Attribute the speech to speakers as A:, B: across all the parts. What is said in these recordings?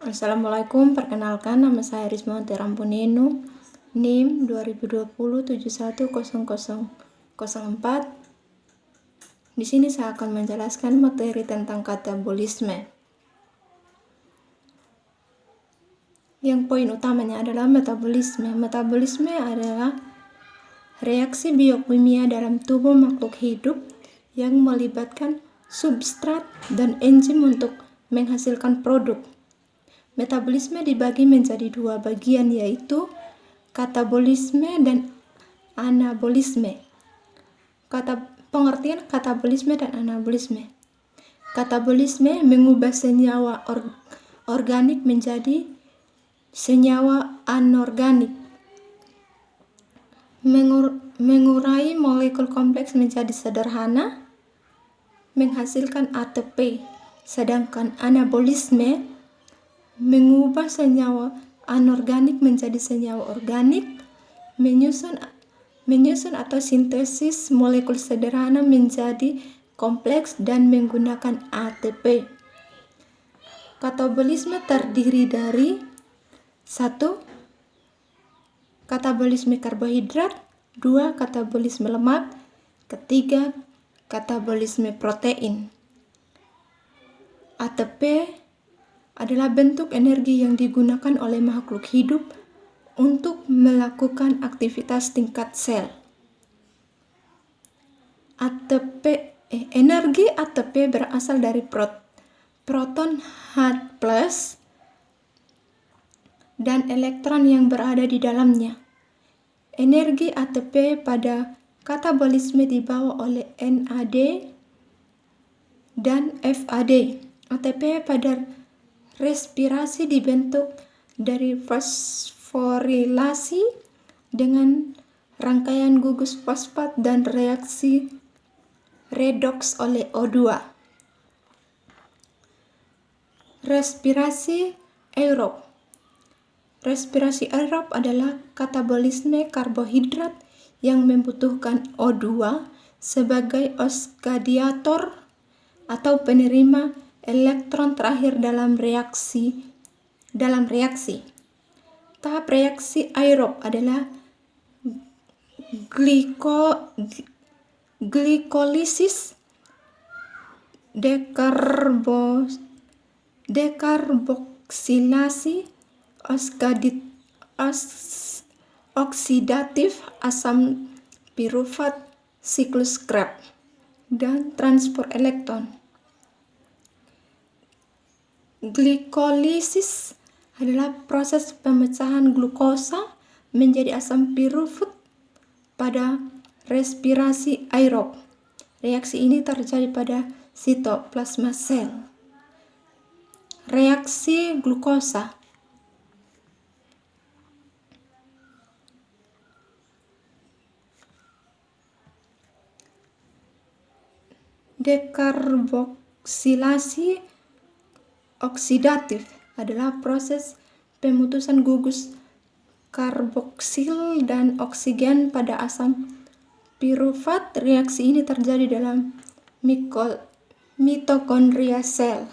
A: Assalamualaikum, perkenalkan nama saya Rismawanti Rampunenu, NIM 2020710004. Di sini saya akan menjelaskan materi tentang katabolisme. Yang poin utamanya adalah metabolisme. Metabolisme adalah reaksi biokimia dalam tubuh makhluk hidup yang melibatkan substrat dan enzim untuk menghasilkan produk. Metabolisme dibagi menjadi dua bagian, yaitu katabolisme dan anabolisme. Pengertian katabolisme dan anabolisme. Katabolisme mengubah senyawa organik menjadi senyawa anorganik, mengurai molekul kompleks menjadi sederhana, menghasilkan ATP. Sedangkan anabolisme mengubah senyawa anorganik menjadi senyawa organik, menyusun atau sintesis molekul sederhana menjadi kompleks dan menggunakan ATP. Katabolisme terdiri dari 1. Katabolisme karbohidrat, 2. Katabolisme lemak, 3. Katabolisme protein. ATP adalah bentuk energi yang digunakan oleh makhluk hidup untuk melakukan aktivitas tingkat sel. Energi ATP berasal dari proton H+ dan elektron yang berada di dalamnya. Energi ATP pada katabolisme dibawa oleh NAD dan FAD. ATP pada respirasi dibentuk dari fosforilasi dengan rangkaian gugus fosfat dan reaksi redoks oleh O2. Respirasi aerob. Respirasi aerob adalah katabolisme karbohidrat yang membutuhkan O2 sebagai oksidator atau penerima elektron terakhir dalam reaksi. Tahap reaksi aerob adalah glikolisis, dekarboksilasi, oksidatif asam pirufat, siklus Krebs, dan transport elektron. Glikolisis adalah proses pemecahan glukosa menjadi asam pirufat pada respirasi aerob. Reaksi ini terjadi pada sitoplasma sel. Reaksi glukosa. Dekarboksilasi oksidatif adalah proses pemutusan gugus karboksil dan oksigen pada asam pirufat. Reaksi ini terjadi dalam mitokondria sel.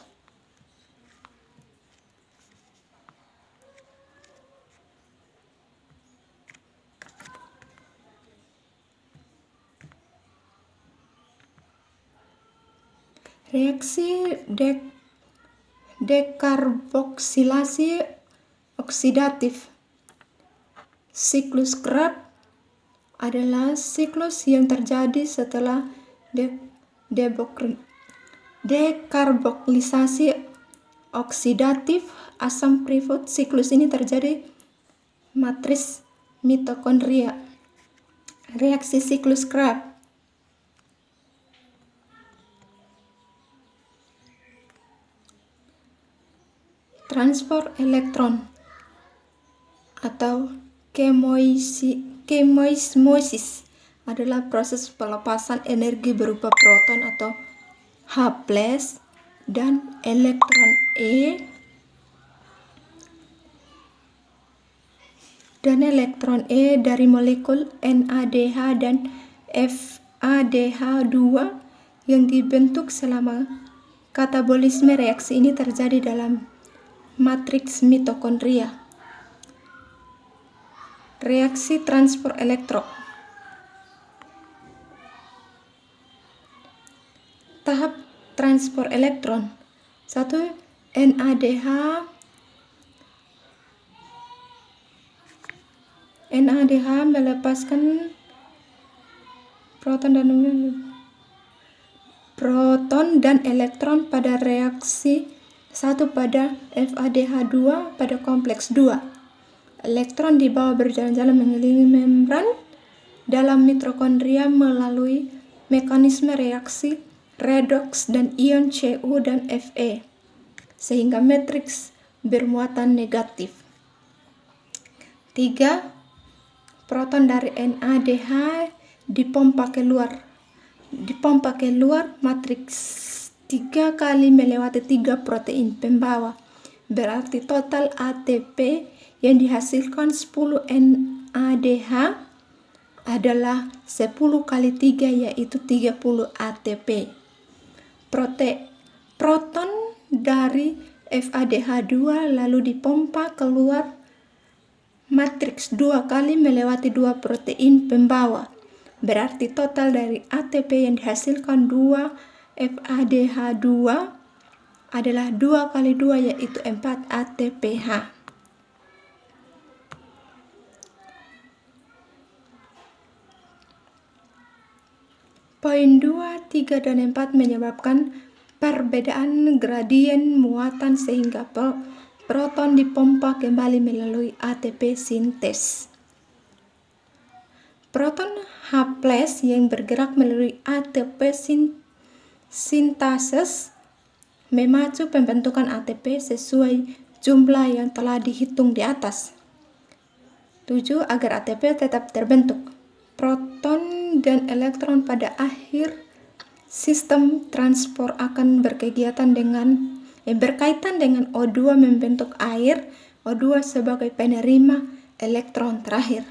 A: Reaksi dekarboksilasi oksidatif. Siklus Krebs adalah siklus yang terjadi setelah dekarboksilisasi oksidatif asam pirufat. Siklus ini terjadi matriks mitokondria. Reaksi siklus Krebs. Transport elektron atau kemoismosis adalah proses pelepasan energi berupa proton atau H+ dan elektron E dari molekul NADH dan FADH2 yang dibentuk selama katabolisme. Reaksi ini terjadi dalam matriks mitokondria. Reaksi transport elektron. Tahap transport elektron. 1. NADH melepaskan proton dan elektron pada reaksi 1 pada FADH2 pada kompleks 2. Elektron dibawa berjalan-jalan mengelilingi membran dalam mitokondria melalui mekanisme reaksi redoks dan ion Cu dan Fe, sehingga matriks bermuatan negatif. 3. Proton dari NADH dipompa keluar matriks 3 kali melewati 3 protein pembawa. Berarti total ATP yang dihasilkan 10 NADH adalah 10 kali 3 yaitu 30 ATP. Proton dari FADH2 lalu dipompa keluar matriks 2 kali melewati 2 protein pembawa. Berarti total dari ATP yang dihasilkan 2 FADH2 adalah 2 kali 2 yaitu 4 ATPH. Poin 2, 3, dan 4 menyebabkan perbedaan gradien muatan sehingga proton dipompa kembali melalui ATP sintes. Proton H+ yang bergerak melalui ATP sintesis memacu pembentukan ATP sesuai jumlah yang telah dihitung di atas. 7. Agar ATP tetap terbentuk, proton dan elektron pada akhir sistem transport akan berkaitan dengan O2 membentuk air, O2 sebagai penerima elektron terakhir.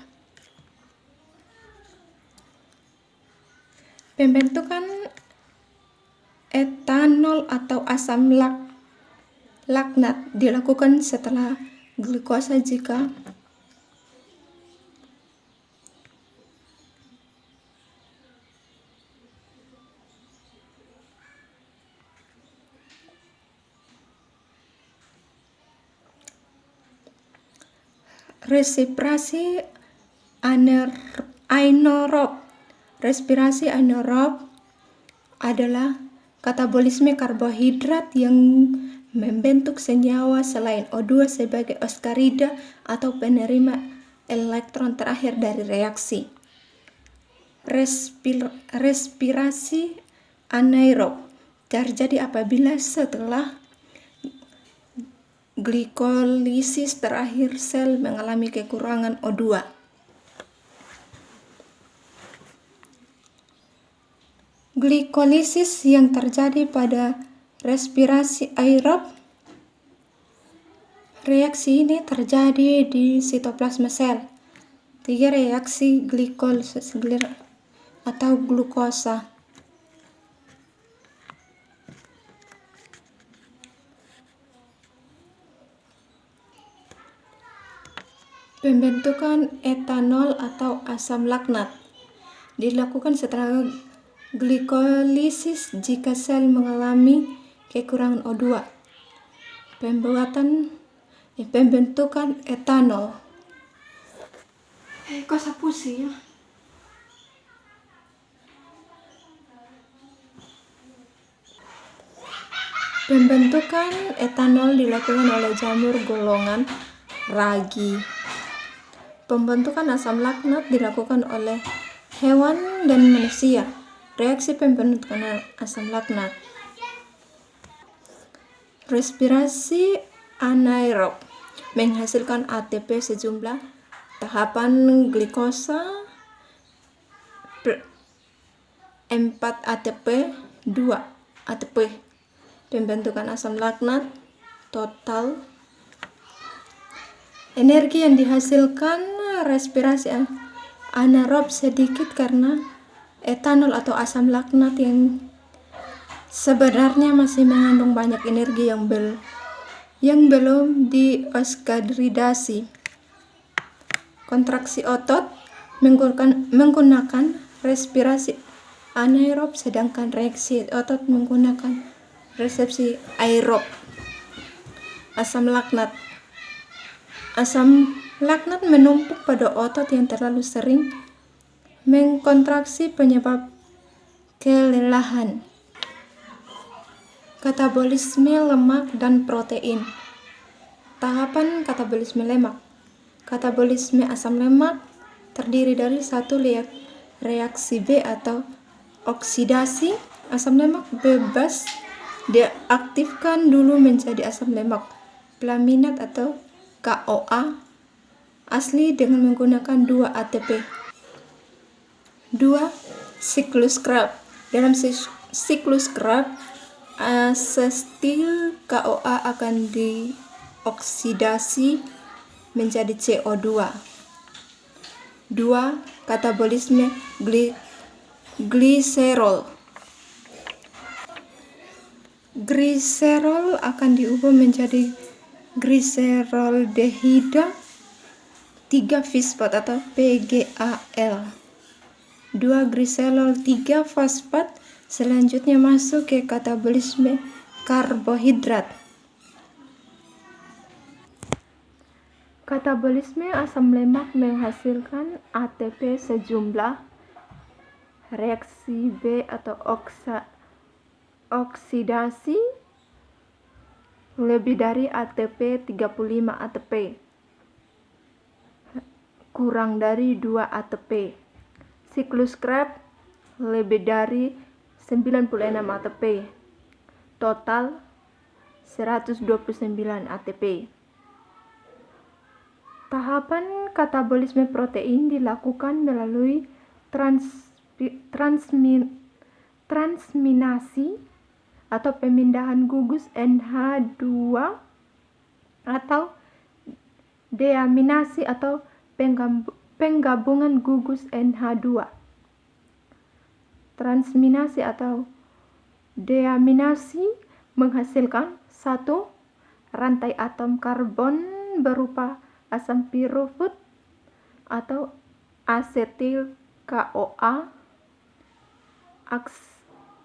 A: Pembentukan etanol atau asam laknat dilakukan setelah glukosa jika respirasi anaerob. Respirasi anaerob adalah katabolisme karbohidrat yang membentuk senyawa selain O2 sebagai oskarida atau penerima elektron terakhir dari reaksi. Respirasi anaerob terjadi apabila setelah glikolisis terakhir sel mengalami kekurangan O2. Glikolisis yang terjadi pada respirasi aerob. Reaksi ini terjadi di sitoplasma sel. 3. Reaksi glikolisis atau glukosa. Pembentukan etanol atau asam laknat dilakukan setelah glikolisis jika sel mengalami kekurangan O2. Pembentukan etanol. Kosa pusing ya. Pembentukan etanol dilakukan oleh jamur golongan ragi. Pembentukan asam laknat dilakukan oleh hewan dan manusia. Reaksi pembentukan asam laknat. Respirasi anaerob menghasilkan ATP sejumlah tahapan glikosa 4 ATP 2 ATP. Pembentukan asam laknat total. Energi yang dihasilkan respirasi anaerob sedikit karena etanol atau asam laknat yang sebenarnya masih mengandung banyak energi yang yang belum dioskadridasi. Kontraksi otot menggunakan respirasi anaerob, sedangkan reaksi otot menggunakan resepsi aerob. Asam laknat. Asam laknat menumpuk pada otot yang terlalu sering mengkontraksi penyebab kelelahan. Katabolisme lemak dan protein. Tahapan katabolisme lemak. Katabolisme asam lemak terdiri dari satu reaksi B atau oksidasi. Asam lemak bebas diaktifkan dulu menjadi asam lemak pelaminat atau KOA asli dengan menggunakan 2 ATP. 2. Siklus Krebs. Dalam siklus Krebs, asetil KOA akan dioksidasi menjadi CO2. 2. Katabolisme gliserol. Gliserol akan diubah menjadi gliseroldehida 3-fosfat atau PGAL. 2 gliserol 3-fosfat selanjutnya masuk ke katabolisme karbohidrat. Katabolisme asam lemak menghasilkan ATP sejumlah reaksi B atau oksidasi lebih dari ATP 35 ATP kurang dari 2 ATP. Siklus Krebs lebih dari 96 ATP, total 129 ATP. Tahapan katabolisme protein dilakukan melalui transminasi atau pemindahan gugus NH2 atau deaminasi atau penggabungan gugus NH2. Transminasi atau deaminasi menghasilkan 1. Rantai atom karbon berupa asam piruvit atau asetil KOA,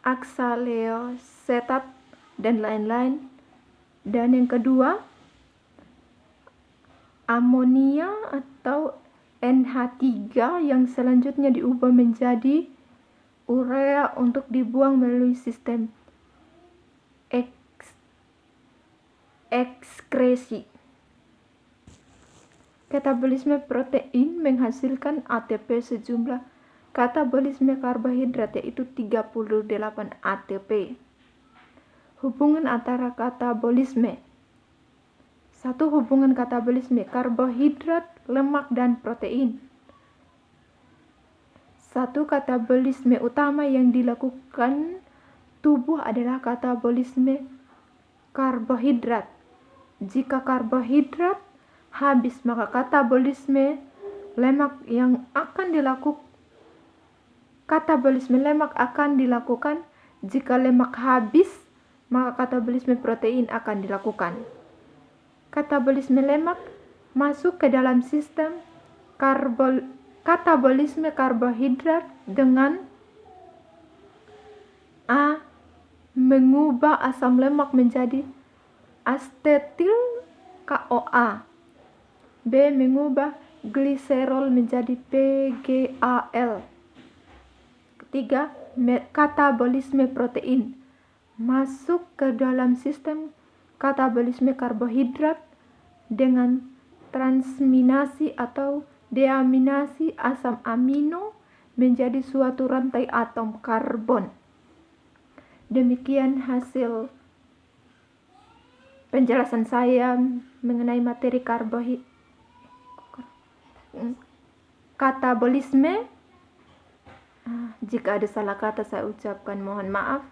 A: oksaleosetat, dan lain-lain. Dan yang kedua, amonia atau NH3 yang selanjutnya diubah menjadi urea untuk dibuang melalui sistem ekskresi. Katabolisme protein menghasilkan ATP sejumlah katabolisme karbohidrat yaitu 38 ATP. Hubungan antara katabolisme. 1. Hubungan katabolisme karbohidrat, lemak, dan protein. 1. Katabolisme utama yang dilakukan tubuh adalah katabolisme karbohidrat. Jika karbohidrat habis, maka katabolisme lemak akan dilakukan. Jika lemak habis, maka katabolisme protein akan dilakukan. Katabolisme lemak masuk ke dalam sistem katabolisme karbohidrat dengan A. Mengubah asam lemak menjadi asetil KOA. B. Mengubah gliserol menjadi PGAL. Ketiga, katabolisme protein masuk ke dalam sistem katabolisme karbohidrat dengan transminasi atau deaminasi asam amino menjadi suatu rantai atom karbon. Demikian hasil penjelasan saya mengenai materi katabolisme. Jika ada salah kata saya ucapkan mohon maaf.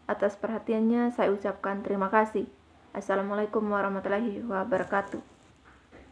A: Atas perhatiannya saya ucapkan terima kasih. Assalamualaikum warahmatullahi wabarakatuh.